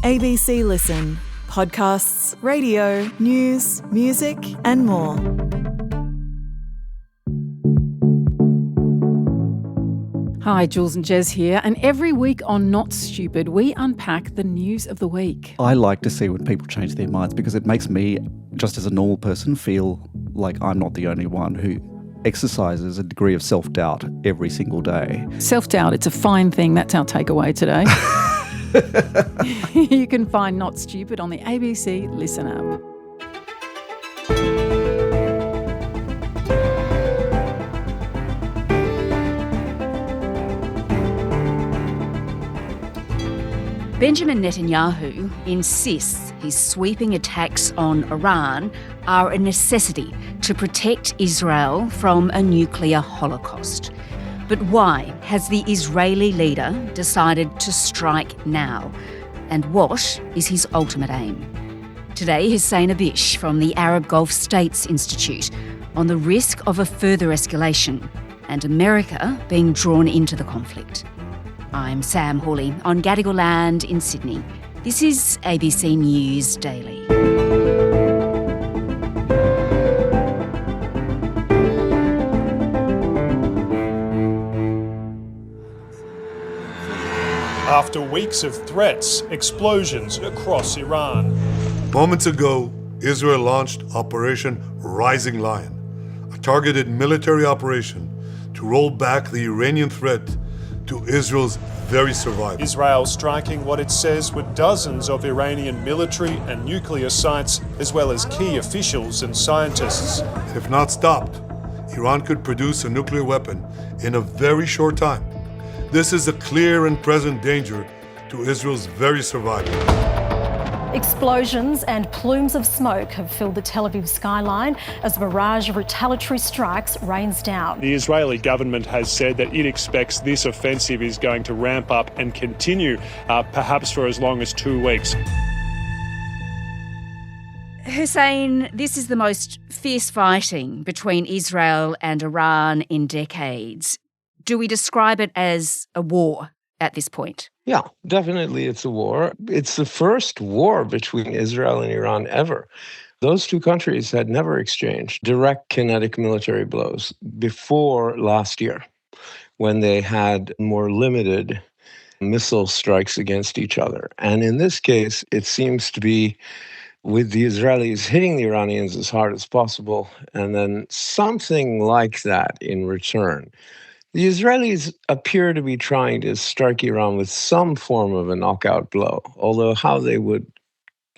ABC Listen. Podcasts, radio, news, music and more. Hi, Jules and Jez here, and every week on Not Stupid, we unpack the news of the week. I like to see when people change their minds because it makes me, just as a normal person, feel like I'm not the only one who exercises a degree of self-doubt every single day. Self-doubt, it's a fine thing. That's our takeaway today. You can find Not Stupid on the ABC Listen app. Benjamin Netanyahu insists his sweeping attacks on Iran are a necessity to protect Israel from a nuclear holocaust. But why has the Israeli leader decided to strike now? And what is his ultimate aim? Today, Hussein Ibish from the Arab Gulf States Institute on the risk of a further escalation and America being drawn into the conflict. I'm Sam Hawley on Gadigal Land in Sydney. This is ABC News Daily. After weeks of threats, explosions across Iran. Moments ago, Israel launched Operation Rising Lion, a targeted military operation to roll back the Iranian threat to Israel's very survival. Israel striking what it says were dozens of Iranian military and nuclear sites, as well as key officials and scientists. If not stopped, Iran could produce a nuclear weapon in a very short time. This is a clear and present danger to Israel's very survival. Explosions and plumes of smoke have filled the Tel Aviv skyline as a barrage of retaliatory strikes rains down. The Israeli government has said that it expects this offensive is going to ramp up and continue, perhaps for as long as 2 weeks. Hussein, this is the most fierce fighting between Israel and Iran in decades. Do we describe it as a war at this point? Yeah, definitely it's a war. It's the first war between Israel and Iran ever. Those two countries had never exchanged direct kinetic military blows before last year, when they had more limited missile strikes against each other. And in this case, it seems to be with the Israelis hitting the Iranians as hard as possible, and then something like that in return. The Israelis appear to be trying to strike Iran with some form of a knockout blow, although how they would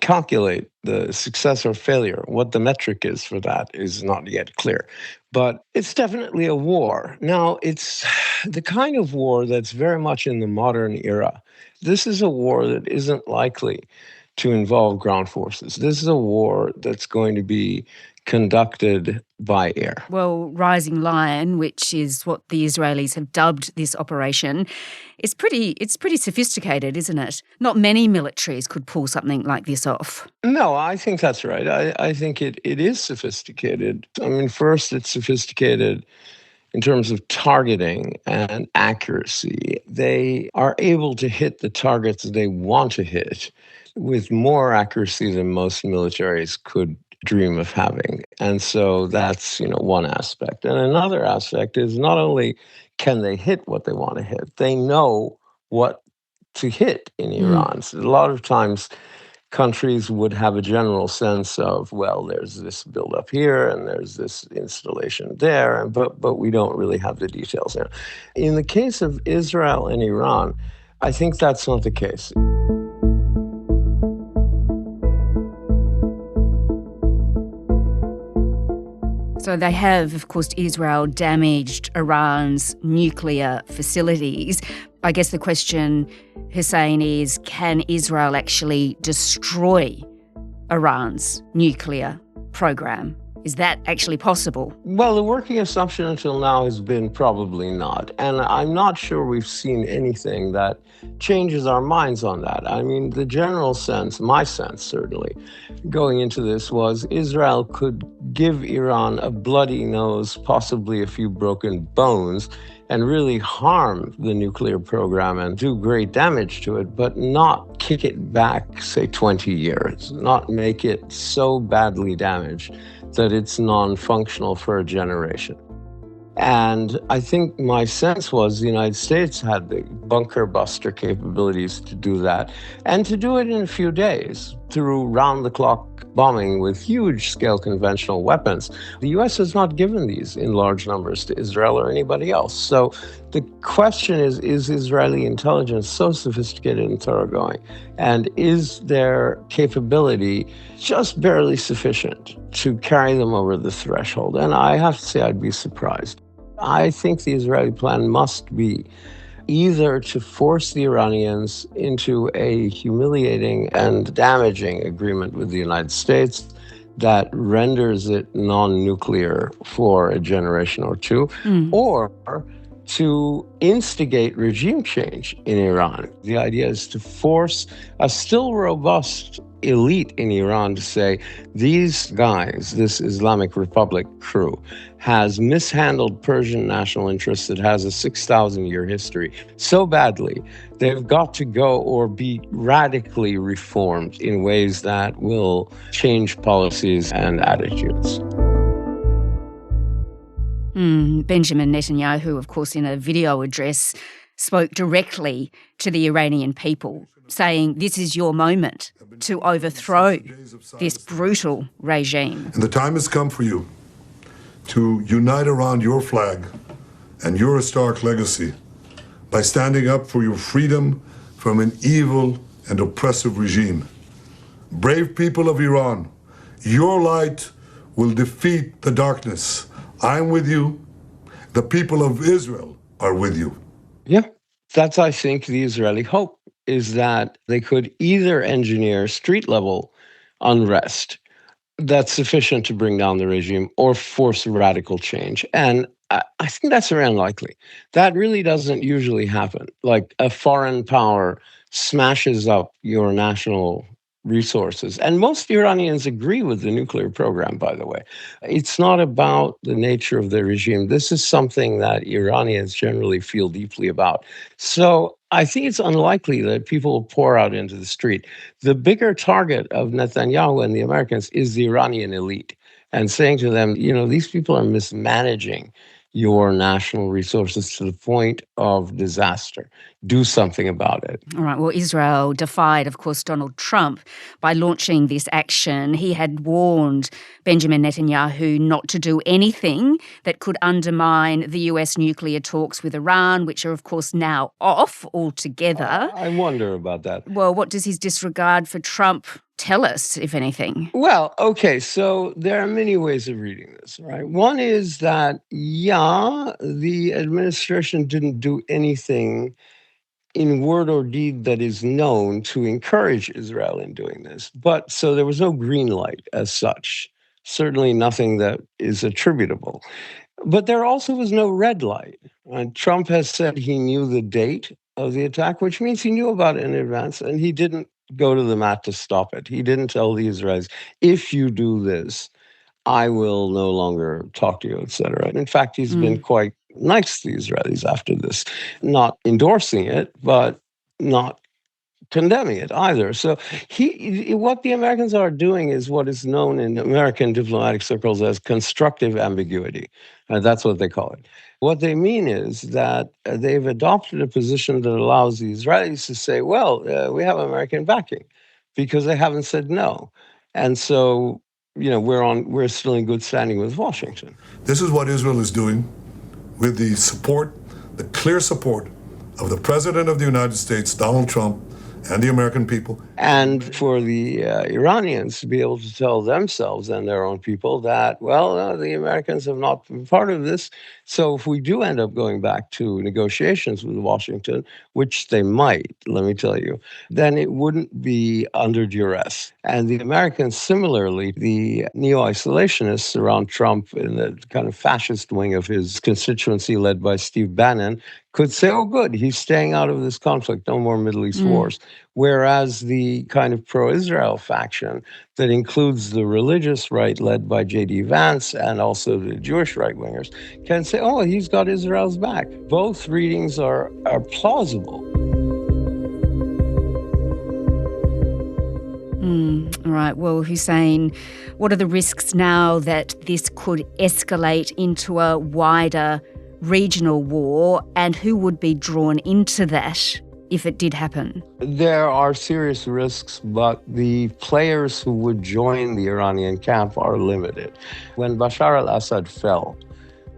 calculate the success or failure, what the metric is for that, is not yet clear. But it's definitely a war. Now, it's the kind of war that's very much in the modern era. This is a war that isn't likely to involve ground forces. This is a war that's going to be conducted by air. Well, Rising Lion, which is what the Israelis have dubbed this operation, it's pretty sophisticated, isn't it? Not many militaries could pull something like this off. No, I think that's right. I think it is sophisticated. I mean, first, it's sophisticated in terms of targeting and accuracy. They are able to hit the targets they want to hit with more accuracy than most militaries could dream of having. And so that's, one aspect. And another aspect is not only can they hit what they want to hit, they know what to hit in Iran. So a lot of times countries would have a general sense of, well, there's this buildup here and there's this installation there, but we don't really have the details there. In the case of Israel and Iran, I think that's not the case. So they have, of course, Israel damaged Iran's nuclear facilities. I guess the question, Hussein, is can Israel actually destroy Iran's nuclear program? Is that actually possible? Well, the working assumption until now has been probably not. And I'm not sure we've seen anything that changes our minds on that. I mean, the general sense, my sense certainly, going into this was Israel could give Iran a bloody nose, possibly a few broken bones, and really harm the nuclear program and do great damage to it, but not kick it back, say, 20 years, not make it so badly damaged that it's non-functional for a generation. And I think my sense was the United States had the bunker buster capabilities to do that, and to do it in a few days through round-the-clock bombing with huge-scale conventional weapons. The U.S. has not given these in large numbers to Israel or anybody else. So the question is Israeli intelligence so sophisticated and thoroughgoing? And is their capability just barely sufficient to carry them over the threshold? And I have to say I'd be surprised. I think the Israeli plan must be either to force the Iranians into a humiliating and damaging agreement with the United States that renders it non-nuclear for a generation or two, or to instigate regime change in Iran. The idea is to force a still robust elite in Iran to say, these guys, this Islamic Republic crew, has mishandled Persian national interests that has a 6,000-year history so badly, they've got to go or be radically reformed in ways that will change policies and attitudes. Benjamin Netanyahu, of course, in a video address, spoke directly to the Iranian people, saying this is your moment to overthrow this brutal regime. And the time has come for you to unite around your flag and your historic legacy by standing up for your freedom from an evil and oppressive regime. Brave people of Iran, your light will defeat the darkness. I'm with you. The people of Israel are with you. Yeah, that's, I think, the Israeli hope, is that they could either engineer street-level unrest that's sufficient to bring down the regime or force radical change. And I think that's very unlikely. That really doesn't usually happen. Like a foreign power smashes up your national resources. And most Iranians agree with the nuclear program, by the way. It's not about the nature of the regime. This is something that Iranians generally feel deeply about. So I think it's unlikely that people will pour out into the street. The bigger target of Netanyahu and the Americans is the Iranian elite, and saying to them, you know, these people are mismanaging your national resources to the point of disaster. Do something about it. All right. Well, Israel defied, of course, Donald Trump by launching this action. He had warned Benjamin Netanyahu not to do anything that could undermine the US nuclear talks with Iran, which are, of course, now off altogether. I wonder about that. Well, what does his disregard for Trump tell us, if anything? Well, okay, so there are many ways of reading this, right? One is that, yeah, the administration didn't do anything in word or deed that is known to encourage Israel in doing this. But so there was no green light as such, certainly nothing that is attributable. But there also was no red light. Trump has said he knew the date of the attack, which means he knew about it in advance, and he didn't go to the mat to stop it. He didn't tell the Israelis, if you do this, I will no longer talk to you, etc. In fact, he's been quite nice to the Israelis after this, not endorsing it, but not condemning it either. So what the Americans are doing is what is known in American diplomatic circles as constructive ambiguity. That's what they call it. What they mean is that they've adopted a position that allows the Israelis to say, well, we have American backing, because they haven't said no. And so, you know, we're still in good standing with Washington. This is what Israel is doing with the support, the clear support of the President of the United States, Donald Trump, and the American people. And for the Iranians to be able to tell themselves and their own people that, well, the Americans have not been part of this. So if we do end up going back to negotiations with Washington, which they might, let me tell you, then it wouldn't be under duress. And the Americans, similarly, the neo-isolationists around Trump in the kind of fascist wing of his constituency led by Steve Bannon, could say, oh, good, he's staying out of this conflict, no more Middle East wars. Whereas the kind of pro-Israel faction that includes the religious right led by J.D. Vance and also the Jewish right-wingers can say, oh, he's got Israel's back. Both readings are plausible. All right. Well, Hussein, what are the risks now that this could escalate into a wider regional war, and who would be drawn into that if it did happen? There are serious risks, but the players who would join the Iranian camp are limited. When Bashar al-Assad fell,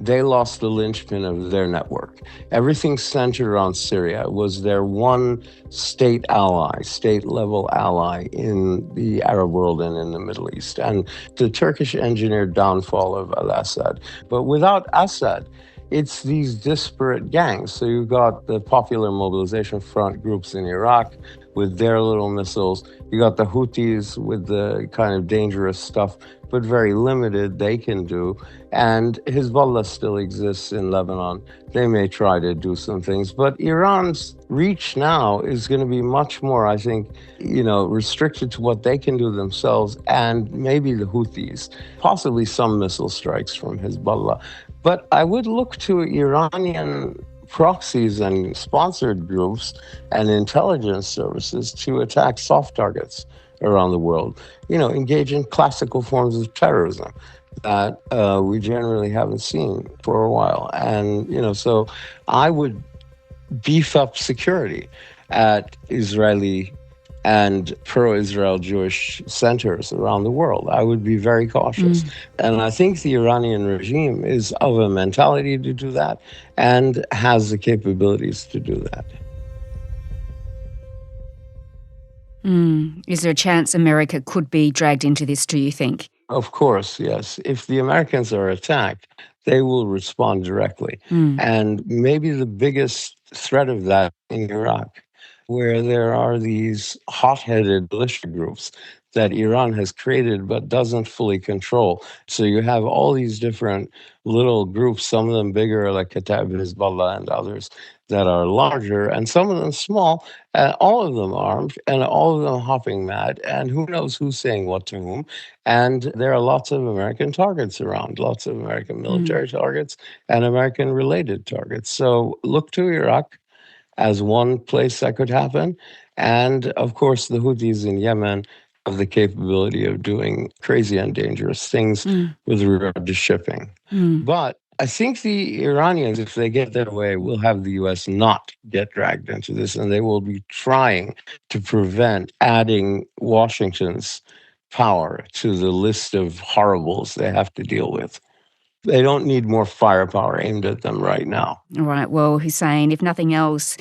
they lost the linchpin of their network. Everything centered around Syria. It was their one state ally, state-level ally in the Arab world and in the Middle East, and the Turkish engineered downfall of al-Assad. But without Assad, it's these disparate gangs. So you've got the Popular Mobilization Front groups in Iraq with their little missiles. You got the Houthis with the kind of dangerous stuff, but very limited they can do. And Hezbollah still exists in Lebanon. They may try to do some things, but Iran's reach now is going to be much more, I think, restricted to what they can do themselves and maybe the Houthis, possibly some missile strikes from Hezbollah. But I would look to Iranian proxies and sponsored groups and intelligence services to attack soft targets around the world, engage in classical forms of terrorism that we generally haven't seen for a while. And, so I would beef up security at Israeli and pro-Israel Jewish centers around the world. I would be very cautious. And I think the Iranian regime is of a mentality to do that and has the capabilities to do that. Is there a chance America could be dragged into this, do you think? Of course, yes. If the Americans are attacked, they will respond directly. And maybe the biggest threat of that in Iraq, where there are these hot-headed militia groups that Iran has created but doesn't fully control. So you have all these different little groups, some of them bigger like Kataib Hezbollah and others that are larger, and some of them small, all of them armed, and all of them hopping mad, and who knows who's saying what to whom. And there are lots of American targets around, lots of American military targets and American-related targets. So look to Iraq as one place that could happen. And of course, the Houthis in Yemen have the capability of doing crazy and dangerous things with regard to shipping. But I think the Iranians, if they get their way, will have the U.S. not get dragged into this, and they will be trying to prevent adding Washington's power to the list of horribles they have to deal with. They don't need more firepower aimed at them right now. All right. Well, Hussein, if nothing else,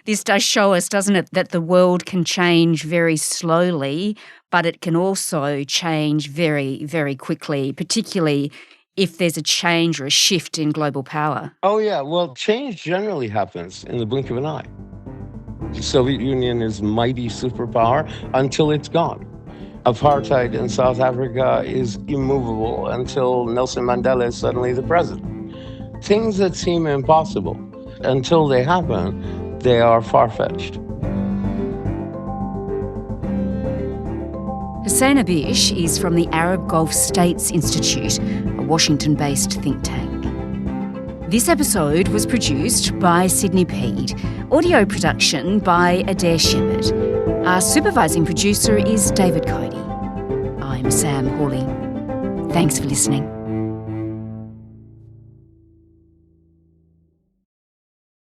this does show us, doesn't it, that the world can change very slowly, but it can also change very, very quickly, particularly if there's a change or a shift in global power. Oh, yeah. Well, change generally happens in the blink of an eye. The Soviet Union is mighty superpower until it's gone. Apartheid in South Africa is immovable until Nelson Mandela is suddenly the president. Things that seem impossible, until they happen, they are far-fetched. Hussein Ibish is from the Arab Gulf States Institute, a Washington-based think tank. This episode was produced by Sydney Peed. Audio production by Adair Shepherd. Our supervising producer is David Cody. I'm Sam Hawley. Thanks for listening.